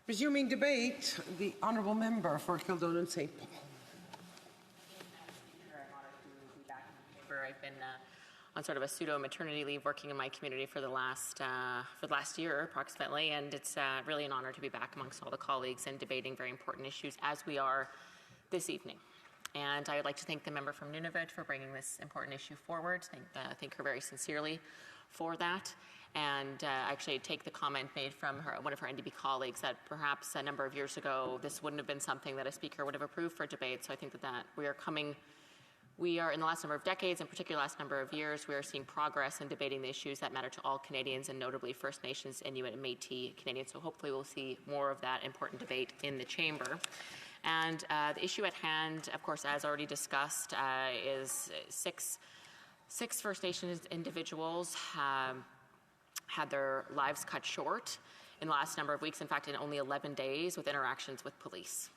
Resuming debate, the Honourable Member for Kildonan and St. Paul. I'm honored to be back in the chamber. I've been on sort of a pseudo maternity leave working in my community for the last year approximately, and it's really an honor to be back amongst all the colleagues and debating very important issues as we are this evening. And I would like to thank the member from Nunavut for bringing this important issue forward. Thank her very sincerely for that. And actually take the comment made from one of her NDP colleagues that perhaps a number of years ago this wouldn't have been something that a speaker would have approved for debate. So I think that we are in the last number of decades, and particularly the last number of years, we are seeing progress in debating the issues that matter to all Canadians, and notably First Nations, Inuit, and Métis Canadians. So hopefully we'll see more of that important debate in the chamber. And the issue at hand, of course, as already discussed, is six First Nations individuals had their lives cut short in the last number of weeks, in fact, in only 11 days with interactions with police.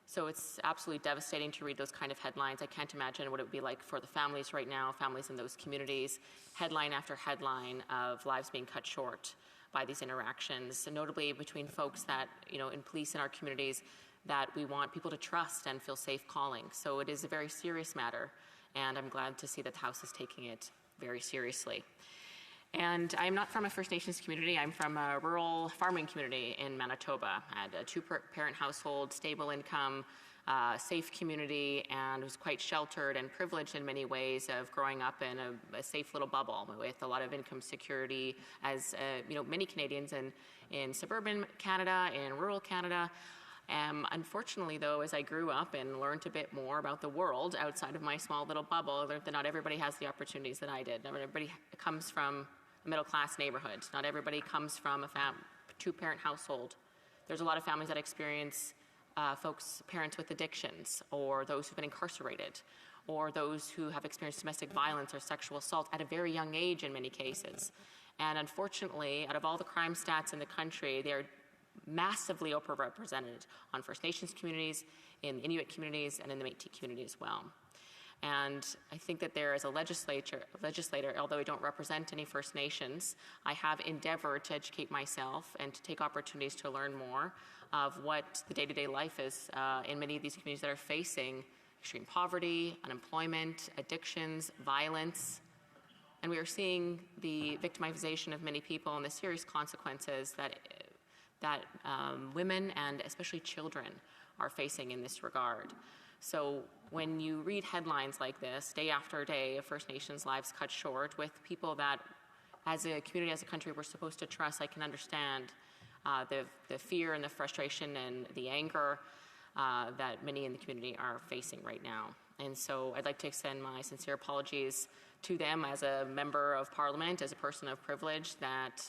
So it's absolutely devastating to read those kind of headlines. I can't imagine what it would be like for the families right now, families in those communities, headline after headline of lives being cut short by these interactions, and notably between folks that, in police in our communities that we want people to trust and feel safe calling. So it is a very serious matter, and I'm glad to see that the House is taking it very seriously. And I'm not from a First Nations community. I'm from a rural farming community in Manitoba. I had a two-parent household, stable income, safe community, and was quite sheltered and privileged in many ways of growing up in a safe little bubble with a lot of income security, as many Canadians in suburban Canada, in rural Canada. Unfortunately, though, as I grew up and learned a bit more about the world outside of my small little bubble, I learned that not everybody has the opportunities that I did. Not everybody comes from a middle-class neighborhood. Not everybody comes from a two-parent household. There's a lot of families that experience parents with addictions, or those who've been incarcerated, or those who have experienced domestic violence or sexual assault at a very young age in many cases. And unfortunately, out of all the crime stats in the country, they're massively overrepresented on First Nations communities, in Inuit communities, and in the Métis community as well. And I think that there, as a legislator, although I don't represent any First Nations, I have endeavored to educate myself and to take opportunities to learn more of what the day-to-day life is in many of these communities that are facing extreme poverty, unemployment, addictions, violence. And we are seeing the victimization of many people and the serious consequences that women and especially children are facing in this regard. So when you read headlines like this, day after day of First Nations lives cut short with people that, as a community, as a country, we're supposed to trust, I can understand the fear and the frustration and the anger that many in the community are facing right now. And so I'd like to extend my sincere apologies to them as a member of Parliament, as a person of privilege, that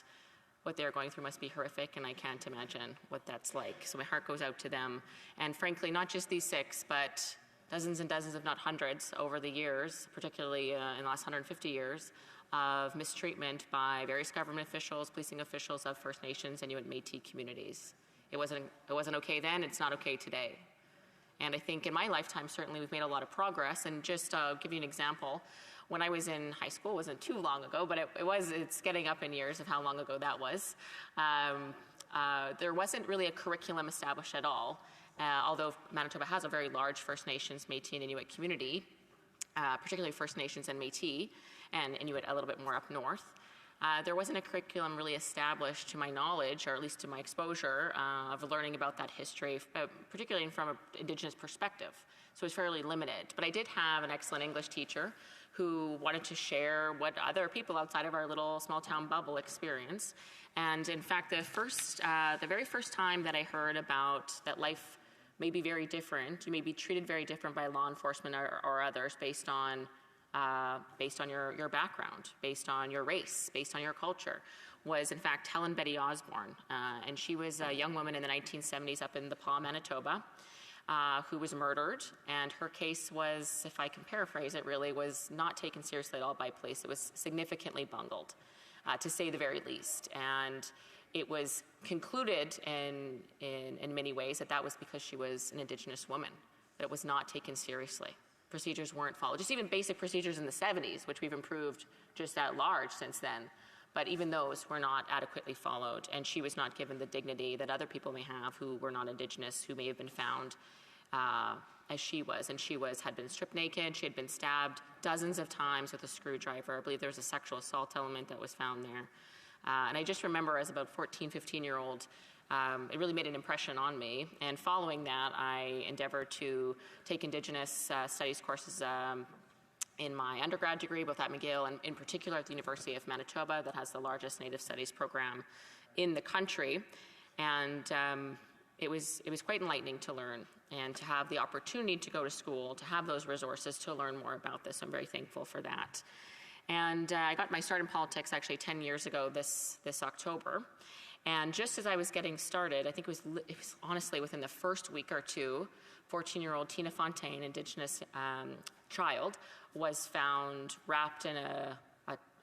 what they're going through must be horrific, and I can't imagine what that's like. So my heart goes out to them. And frankly, not just these six, but dozens and dozens, if not hundreds, over the years, particularly in the last 150 years, of mistreatment by various government officials, policing officials of First Nations and Inuit Métis communities. It wasn't okay then, it's not okay today. And I think in my lifetime, certainly we've made a lot of progress. And just give you an example, when I was in high school, it wasn't too long ago, but it's getting up in years of how long ago that was. There wasn't really a curriculum established at all, although Manitoba has a very large First Nations, Métis, and Inuit community, particularly First Nations and Métis, and Inuit a little bit more up north. There wasn't a curriculum really established, to my knowledge, or at least to my exposure, of learning about that history, particularly from an Indigenous perspective. So it was fairly limited. But I did have an excellent English teacher who wanted to share what other people outside of our little small town bubble experience. And in fact, the very first time that I heard about that life may be very different, you may be treated very different by law enforcement or others based on your background, based on your race, based on your culture, was in fact Helen Betty Osborne. And she was a young woman in the 1970s up in the Paw, Manitoba, who was murdered. And her case was, if I can paraphrase it really, was not taken seriously at all by police. It was significantly bungled, to say the very least. And it was concluded in many ways that was because she was an Indigenous woman, that it was not taken seriously. Procedures weren't followed. Just even basic procedures in the 70s, which we've improved just at large since then. But even those were not adequately followed, and she was not given the dignity that other people may have who were not Indigenous, who may have been found as she was. And had been stripped naked, she had been stabbed dozens of times with a screwdriver. I believe there was a sexual assault element that was found there. And I just remember as about 14, 15-year-old, it really made an impression on me. And following that, I endeavored to take Indigenous studies courses in my undergrad degree, both at McGill and in particular at the University of Manitoba, that has the largest Native Studies program in the country. And it was quite enlightening to learn and to have the opportunity to go to school, to have those resources to learn more about this. I'm very thankful for that. And I got my start in politics actually 10 years ago this October. And just as I was getting started, I think it was honestly within the first week or two, 14-year-old Tina Fontaine, Indigenous child, was found wrapped in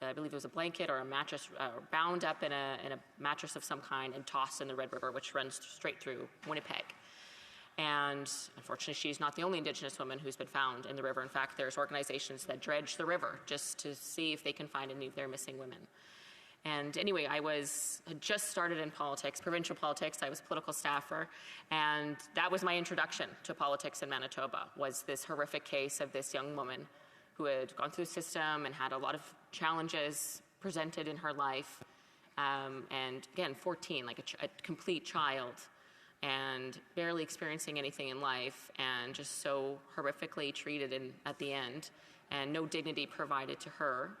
I believe it was a blanket or a mattress, bound up in a mattress of some kind and tossed in the Red River, which runs straight through Winnipeg. And unfortunately, she's not the only Indigenous woman who's been found in the river. In fact, there's organizations that dredge the river just to see if they can find any of their missing women. And anyway, I had just started in politics, provincial politics. I was a political staffer, and that was my introduction to politics in Manitoba, was this horrific case of this young woman who had gone through the system and had a lot of challenges presented in her life. And again, 14, like a complete child, and barely experiencing anything in life, and just so horrifically treated at the end, and no dignity provided to her.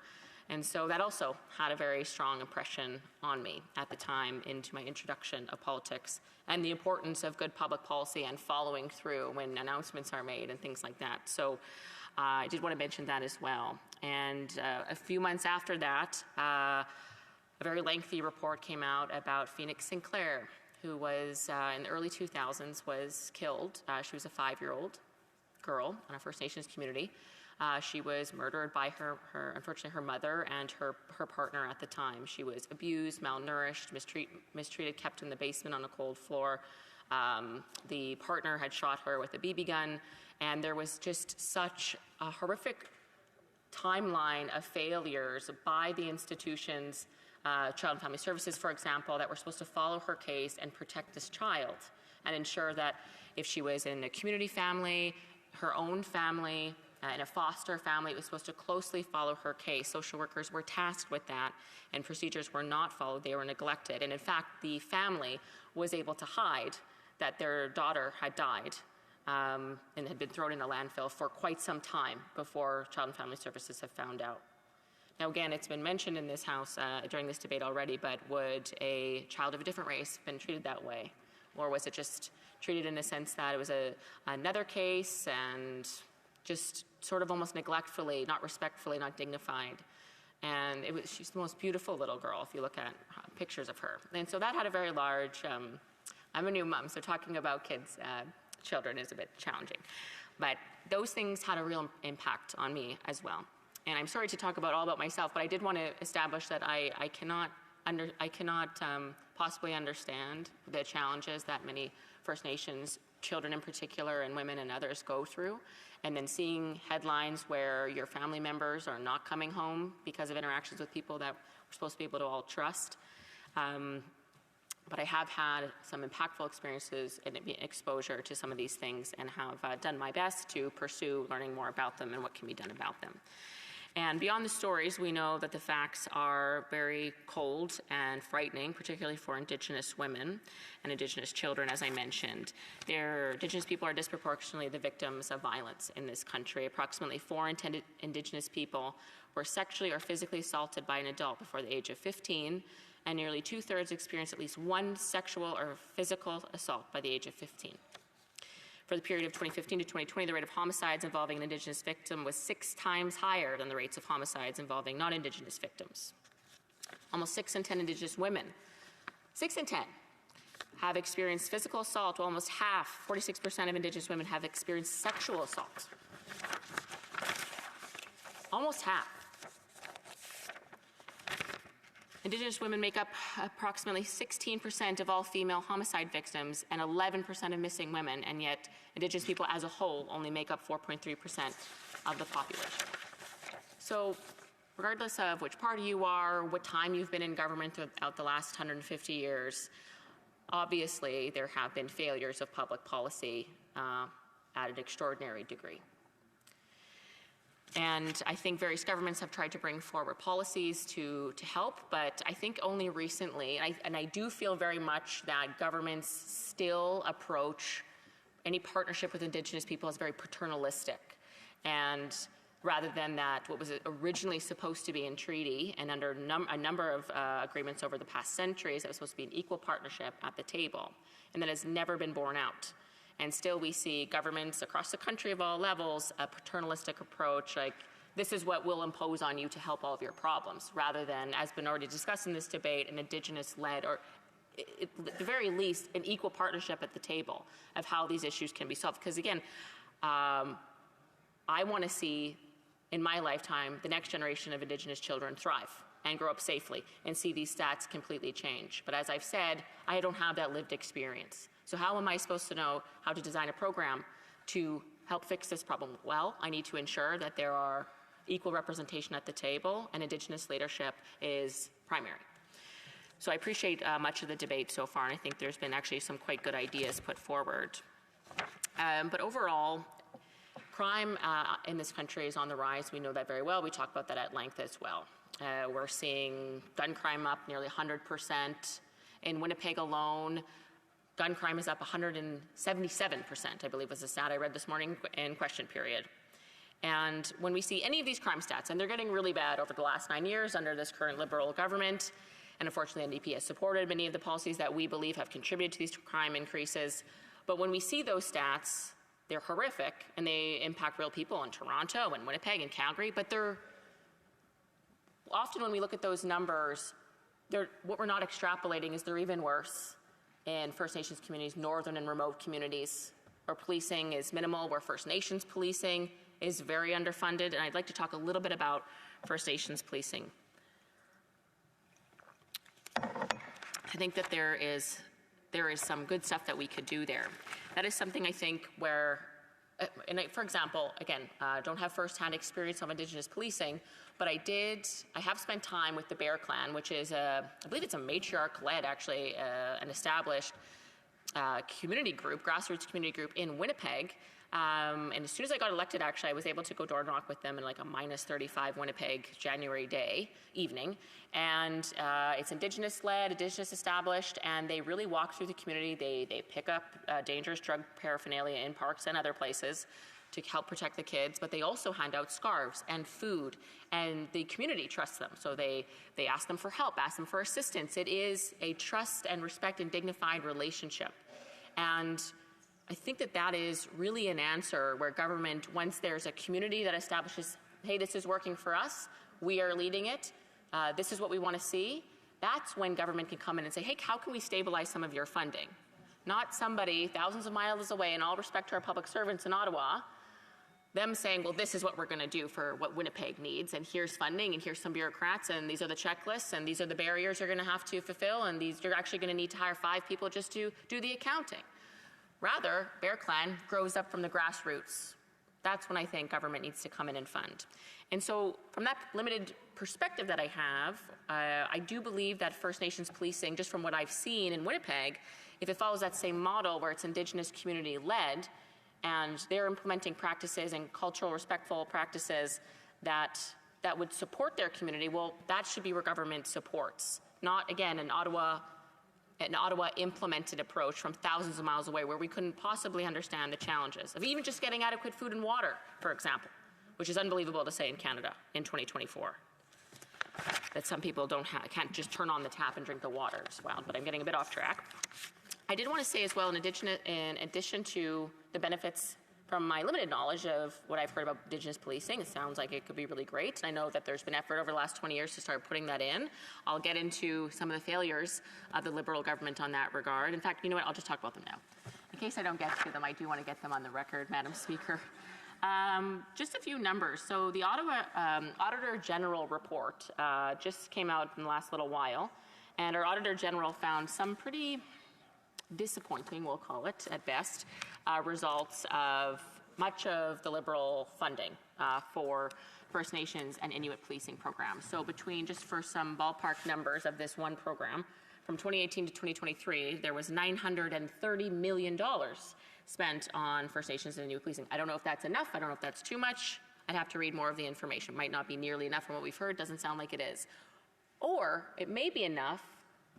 And so that also had a very strong impression on me at the time into my introduction of politics and the importance of good public policy and following through when announcements are made and things like that. So I did want to mention that as well. And a few months after that, a very lengthy report came out about Phoenix Sinclair, who was in the early 2000s was killed. She was a 5-year-old girl in a First Nations community. She was murdered by unfortunately, her mother and her partner at the time. She was abused, malnourished, mistreated, kept in the basement on a cold floor. The partner had shot her with a BB gun, and there was just such a horrific timeline of failures by the institutions, Child and Family Services, for example, that were supposed to follow her case and protect this child and ensure that if she was in a community family, her own family, in a foster family, it was supposed to closely follow her case. Social workers were tasked with that, and procedures were not followed. They were neglected. And in fact, the family was able to hide that their daughter had died and had been thrown in a landfill for quite some time before Child and Family Services have found out. Now, again, it's been mentioned in this House during this debate already, but would a child of a different race have been treated that way? Or was it just treated in a sense that it was another case and just sort of almost neglectfully, not respectfully, not dignified? And she's the most beautiful little girl if you look at pictures of her. And so that had a very large, I'm a new mom, so talking about children is a bit challenging. But those things had a real impact on me as well. And I'm sorry to talk all about myself, but I did want to establish that I cannot possibly understand the challenges that many First Nations children in particular, and women and others, go through. And then seeing headlines where your family members are not coming home because of interactions with people that we're supposed to be able to all trust. But I have had some impactful experiences and exposure to some of these things, and have done my best to pursue learning more about them and what can be done about them. And beyond the stories, we know that the facts are very cold and frightening, particularly for Indigenous women and Indigenous children, as I mentioned. Indigenous people are disproportionately the victims of violence in this country. Approximately 4 Indigenous people were sexually or physically assaulted by an adult before the age of 15, and nearly 2/3 experienced at least one sexual or physical assault by the age of 15. For the period of 2015 to 2020, the rate of homicides involving an Indigenous victim was 6 times higher than the rates of homicides involving non-Indigenous victims. Almost 6 in 10 Indigenous women, 6 in 10, have experienced physical assault, while almost half, 46% of Indigenous women, have experienced sexual assault. Almost half. Indigenous women make up approximately 16% of all female homicide victims and 11% of missing women, and yet Indigenous people as a whole only make up 4.3% of the population. So regardless of which party you are, what time you've been in government throughout the last 150 years, obviously there have been failures of public policy at an extraordinary degree. And I think various governments have tried to bring forward policies to help, but I think only recently, and I do feel very much that governments still approach any partnership with Indigenous people as very paternalistic. And rather than that, what was originally supposed to be in treaty and under a number of agreements over the past centuries, that was supposed to be an equal partnership at the table, and that has never been borne out. And still we see governments across the country of all levels, a paternalistic approach, like this is what we'll impose on you to help all of your problems, rather than, as been already discussed in this debate, an Indigenous-led, or at the very least, an equal partnership at the table of how these issues can be solved. Because again, I want to see, in my lifetime, the next generation of Indigenous children thrive and grow up safely and see these stats completely change. But as I've said, I don't have that lived experience. So how am I supposed to know how to design a program to help fix this problem? Well, I need to ensure that there are equal representation at the table, and Indigenous leadership is primary. So I appreciate much of the debate so far, and I think there's been actually some quite good ideas put forward. But overall, crime in this country is on the rise. We know that very well. We talk about that at length as well. We're seeing gun crime up nearly 100%. In Winnipeg alone, gun crime is up 177%, I believe was the stat I read this morning in question period. And when we see any of these crime stats, and they're getting really bad over the last 9 years under this current Liberal government, and unfortunately NDP has supported many of the policies that we believe have contributed to these crime increases. But when we see those stats, they're horrific, and they impact real people in Toronto and Winnipeg and Calgary, but they're often when we look at those numbers, what we're not extrapolating is they're even worse in First Nations communities, northern and remote communities, where policing is minimal, where First Nations policing is very underfunded. And I'd like to talk a little bit about First Nations policing. I think that there is some good stuff that we could do there. That is something I think where, for example, again, don't have firsthand experience of Indigenous policing, but I have spent time with the Bear Clan, which is I believe it's a matriarch-led, actually, an established community group, grassroots community group in Winnipeg. And as soon as I got elected, actually, I was able to go door to knock with them in like a minus 35 Winnipeg January evening. And it's Indigenous-led, Indigenous established, and they really walk through the community. They pick up dangerous drug paraphernalia in parks and other places to help protect the kids, but they also hand out scarves and food, and the community trusts them. So they ask them for help, ask them for assistance. It is a trust and respect and dignified relationship. And I think that is really an answer where government, once there's a community that establishes, hey, this is working for us, we are leading it, this is what we want to see, that's when government can come in and say, hey, how can we stabilize some of your funding? Not somebody thousands of miles away, in all respect to our public servants in Ottawa, them saying, well, this is what we're going to do for what Winnipeg needs, and here's funding, and here's some bureaucrats, and these are the checklists, and these are the barriers you're going to have to fulfill, and you're actually going to need to hire 5 people just to do the accounting. Rather, Bear Clan grows up from the grassroots. That's when I think government needs to come in and fund. And so from that limited perspective that I have, I do believe that First Nations policing, just from what I've seen in Winnipeg, if it follows that same model where it's Indigenous community-led, and they're implementing practices and cultural respectful practices that would support their community, well, that should be where government supports. Not, again, an Ottawa implemented approach from thousands of miles away where we couldn't possibly understand the challenges of even just getting adequate food and water, for example, which is unbelievable to say in Canada in 2024. That some people can't just turn on the tap and drink the water. It's wild, but I'm getting a bit off track. I did want to say as well, in addition to the benefits from my limited knowledge of what I've heard about Indigenous policing, it sounds like it could be really great. And I know that there's been effort over the last 20 years to start putting that in. I'll get into some of the failures of the Liberal government on that regard. In fact, you know what? I'll just talk about them now. In case I don't get to them, I do want to get them on the record, Madam Speaker. Just a few numbers. So the Ottawa Auditor General report just came out in the last little while, and our Auditor General found some pretty disappointing, we'll call it at best, results of much of the Liberal funding for First Nations and Inuit policing programs. So between, just for some ballpark numbers of this one program, from 2018 to 2023, there was $930 million spent on First Nations and Inuit policing. I don't know if that's enough. I don't know if that's too much. I'd have to read more of the information. It might not be nearly enough from what we've heard. Doesn't sound like it is. Or it may be enough,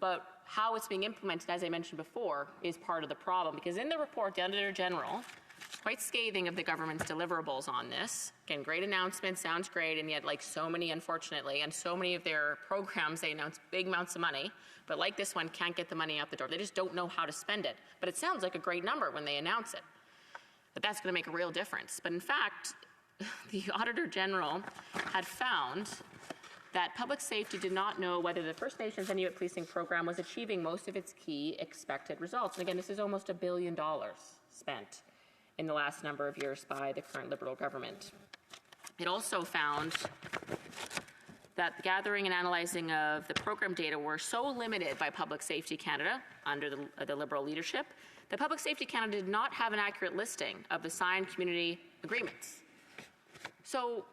but how it's being implemented, as I mentioned before, is part of the problem. Because in the report, the Auditor General, quite scathing of the government's deliverables on this. Again, great announcement, sounds great, and yet like so many, unfortunately, and so many of their programs, they announce big amounts of money, but like this one, can't get the money out the door. They just don't know how to spend it. But it sounds like a great number when they announce it. But that's going to make a real difference. But in fact, the Auditor General had found that public safety did not know whether the First Nations Inuit policing program was achieving most of its key expected results. And again, this is almost $1 billion spent in the last number of years by the current Liberal government. It also found that the gathering and analyzing of the program data were so limited by Public Safety Canada under the Liberal leadership that Public Safety Canada did not have an accurate listing of the signed community agreements. So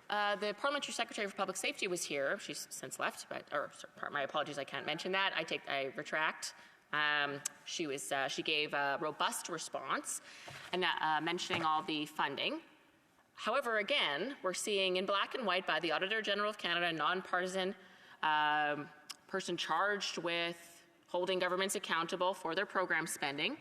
the Parliamentary Secretary for Public Safety was here. She's since left, but, my apologies, I can't mention that. I retract. She gave a robust response and mentioning all the funding. However, again, we're seeing in black and white by the Auditor General of Canada, a nonpartisan person charged with holding governments accountable for their program spending.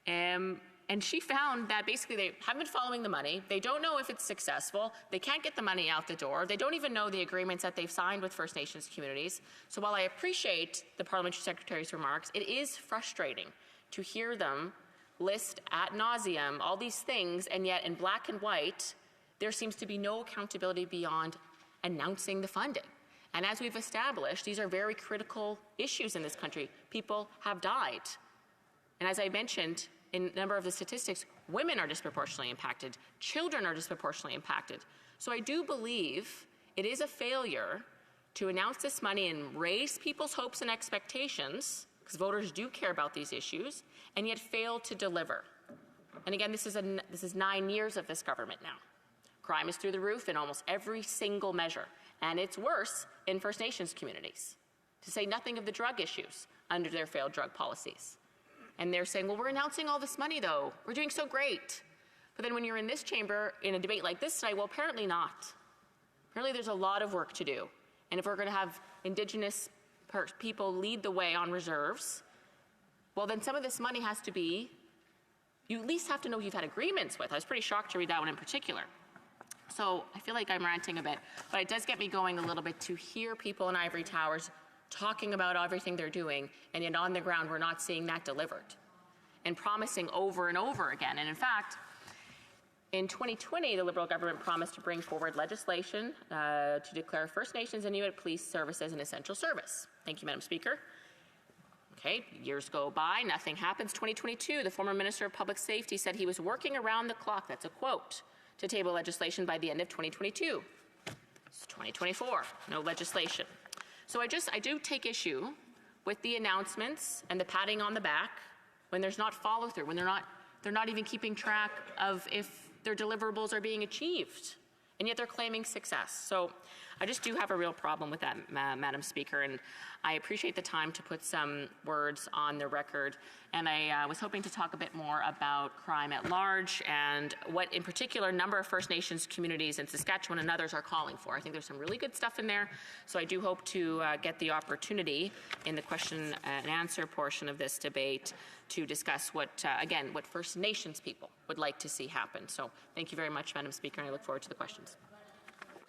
And she found that basically they haven't been following the money. They don't know if it's successful. They can't get the money out the door. They don't even know the agreements that they've signed with First Nations communities. So while I appreciate the Parliamentary Secretary's remarks, it is frustrating to hear them list ad nauseum all these things, and yet in black and white, there seems to be no accountability beyond announcing the funding. And as we've established, these are very critical issues in this country. People have died. And as I mentioned, in a number of the statistics, women are disproportionately impacted, children are disproportionately impacted. So I do believe it is a failure to announce this money and raise people's hopes and expectations, because voters do care about these issues, and yet fail to deliver. And again, this is 9 years of this government now. Crime is through the roof in almost every single measure, and it's worse in First Nations communities, to say nothing of the drug issues under their failed drug policies. And they're saying, well, we're announcing all this money, though. We're doing so great. But then when you're in this chamber in a debate like this tonight, well, apparently not. Apparently there's a lot of work to do. And if we're going to have Indigenous people lead the way on reserves, well, then some of this money has to be, you at least have to know who you've had agreements with. I was pretty shocked to read that one in particular. So I feel like I'm ranting a bit, but it does get me going a little bit to hear people in Ivory Towers talking about everything they're doing, and yet on the ground we're not seeing that delivered, and promising over and over again. And in fact, in 2020, the Liberal government promised to bring forward legislation to declare First Nations and Inuit police services an essential service. Thank you, Madam Speaker. Okay, years go by, nothing happens. 2022, the former Minister of Public Safety said he was working around the clock, that's a quote, to table legislation by the end of 2022. It's 2024, no legislation. So I do take issue with the announcements and the patting on the back when there's not follow through, when they're not even keeping track of if their deliverables are being achieved, and yet they're claiming success. So I just do have a real problem with that, Madam Speaker, and I appreciate the time to put some words on the record. And I was hoping to talk a bit more about crime at large and what, in particular, a number of First Nations communities in Saskatchewan and others are calling for. I think there's some really good stuff in there, so I do hope to get the opportunity in the question and answer portion of this debate to discuss what, again, what First Nations people would like to see happen. So thank you very much, Madam Speaker, and I look forward to the questions.